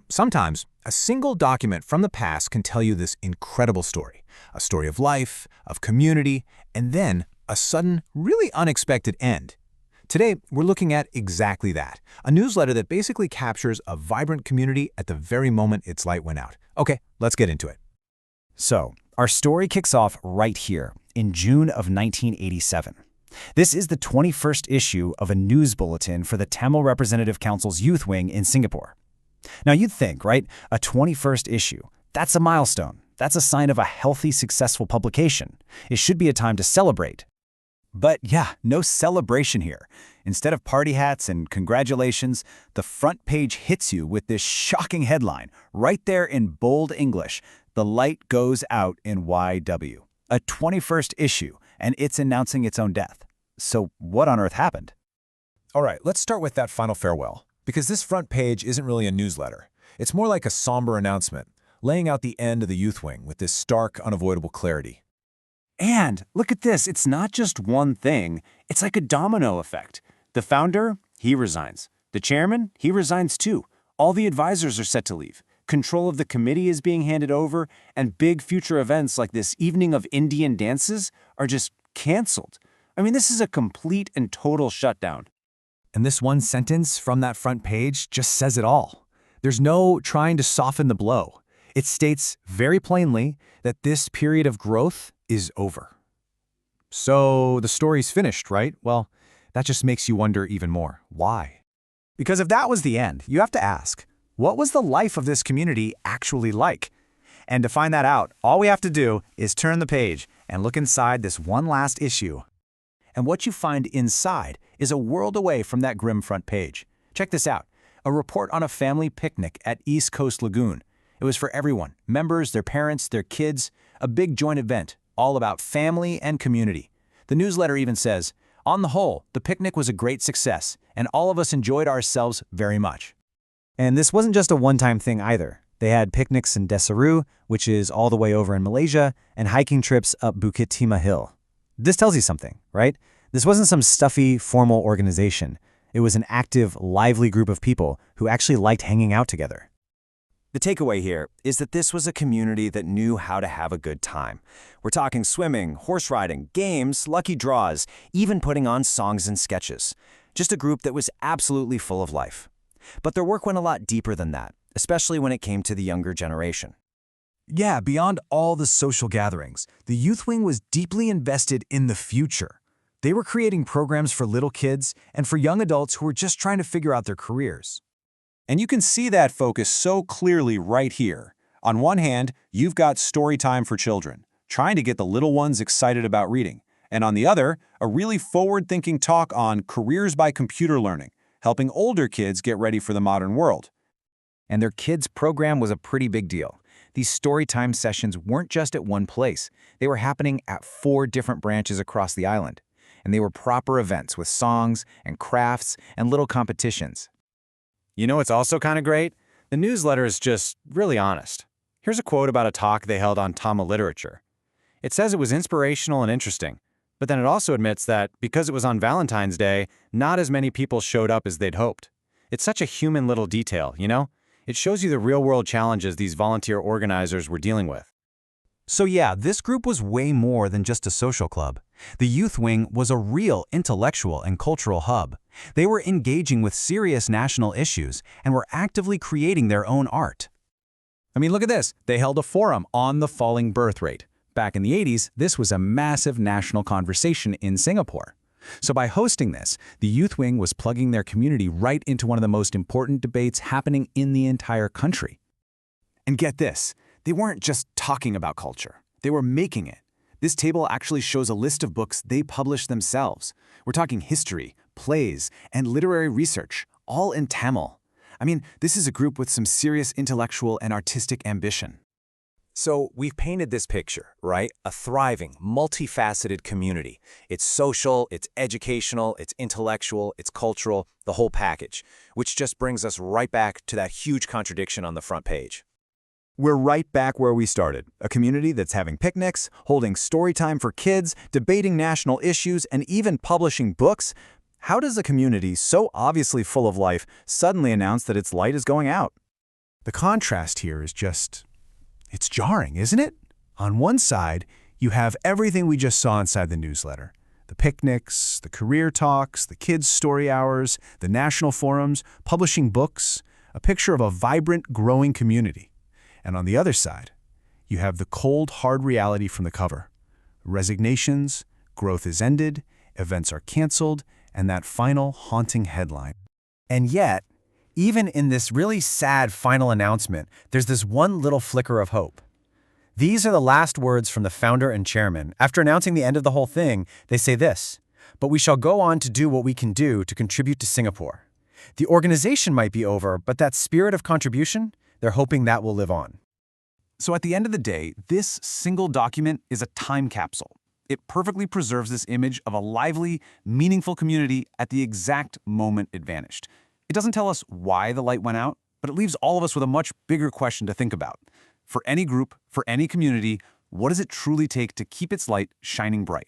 Sometimes a single document from the past can tell you this incredible story. A story of life, of community, and then a sudden, really unexpected end. Today, we're looking at exactly that. A newsletter that basically captures a vibrant community at the very moment its light went out. Okay, let's get into it. So, our story kicks off right here, in June of 1987. This is the 21st issue of a news bulletin for the Tamil Representative Council's youth wing in Singapore. Now you'd think, right, a 21st issue, that's a milestone. That's a sign of a healthy, successful publication. It should be a time to celebrate. But yeah, no celebration here. Instead of party hats and congratulations, the front page hits you with this shocking headline, right there in bold English, "The light goes out in YW." A 21st issue, and it's announcing its own death. So what on earth happened? All right, let's start with that final farewell, because this front page isn't really a newsletter. It's more like a somber announcement, laying out the end of the youth wing with this stark, unavoidable clarity. And look at this, it's not just one thing, it's like a domino effect. The founder, he resigns. The chairman, he resigns too. All the advisors are set to leave. Control of the committee is being handed over, and big future events like this evening of Indian dances are just canceled. I mean, this is a complete and total shutdown. And this one sentence from that front page just says it all. There's no trying to soften the blow. It states very plainly that this period of growth is over. So the story's finished, right? Well, that just makes you wonder even more. Why? Because if that was the end, you have to ask, what was the life of this community actually like? And to find that out, all we have to do is turn the page and look inside this one last issue. And what you find inside is a world away from that grim front page. Check this out, a report on a family picnic at East Coast Lagoon. It was for everyone, members, their parents, their kids, a big joint event, all about family and community. The newsletter even says, on the whole, the picnic was a great success, and all of us enjoyed ourselves very much. And this wasn't just a one-time thing either. They had picnics in Desaru, which is all the way over in Malaysia, and hiking trips up Bukit Timah Hill. This tells you something, right? This wasn't some stuffy, formal organization. It was an active, lively group of people who actually liked hanging out together. The takeaway here is that this was a community that knew how to have a good time. We're talking swimming, horse riding, games, lucky draws, even putting on songs and sketches. Just a group that was absolutely full of life. But their work went a lot deeper than that, especially when it came to the younger generation. Yeah, beyond all the social gatherings, the youth wing was deeply invested in the future. They were creating programs for little kids and for young adults who were just trying to figure out their careers. And you can see that focus so clearly right here. On one hand, you've got story time for children, trying to get the little ones excited about reading. And on the other, a really forward-thinking talk on careers by computer learning, helping older kids get ready for the modern world. And their kids' program was a pretty big deal. These storytime sessions weren't just at one place. They were happening at 4 different branches across the island. And they were proper events with songs and crafts and little competitions. You know what's also kind of great? The newsletter is just really honest. Here's a quote about a talk they held on Tamil literature. It says it was inspirational and interesting, but then it also admits that because it was on Valentine's Day, not as many people showed up as they'd hoped. It's such a human little detail, you know? It shows you the real-world challenges these volunteer organizers were dealing with. So yeah, this group was way more than just a social club. The youth wing was a real intellectual and cultural hub. They were engaging with serious national issues and were actively creating their own art. I mean, look at this. They held a forum on the falling birth rate. Back in the 80s, this was a massive national conversation in Singapore. So by hosting this, the youth wing was plugging their community right into one of the most important debates happening in the entire country. And get this, they weren't just talking about culture. They were making it. This table actually shows a list of books they published themselves. We're talking history, plays, and literary research, all in Tamil. I mean, this is a group with some serious intellectual and artistic ambition. So we've painted this picture, right? A thriving, multifaceted community. It's social, it's educational, it's intellectual, it's cultural, the whole package, which just brings us right back to that huge contradiction on the front page. We're right back where we started, a community that's having picnics, holding story time for kids, debating national issues, and even publishing books. How does a community so obviously full of life suddenly announce that its light is going out? The contrast here is it's jarring, isn't it? On one side, you have everything we just saw inside the newsletter. The picnics, the career talks, the kids' story hours, the national forums, publishing books, a picture of a vibrant, growing community. And on the other side, you have the cold, hard reality from the cover. Resignations, growth is ended, events are canceled, and that final haunting headline. And yet, even in this really sad final announcement, there's this one little flicker of hope. These are the last words from the founder and chairman. After announcing the end of the whole thing, they say this: "But we shall go on to do what we can do to contribute to Singapore." The organization might be over, but that spirit of contribution, they're hoping that will live on. So at the end of the day, this single document is a time capsule. It perfectly preserves this image of a lively, meaningful community at the exact moment it vanished. It doesn't tell us why the light went out, but it leaves all of us with a much bigger question to think about. For any group, for any community, what does it truly take to keep its light shining bright?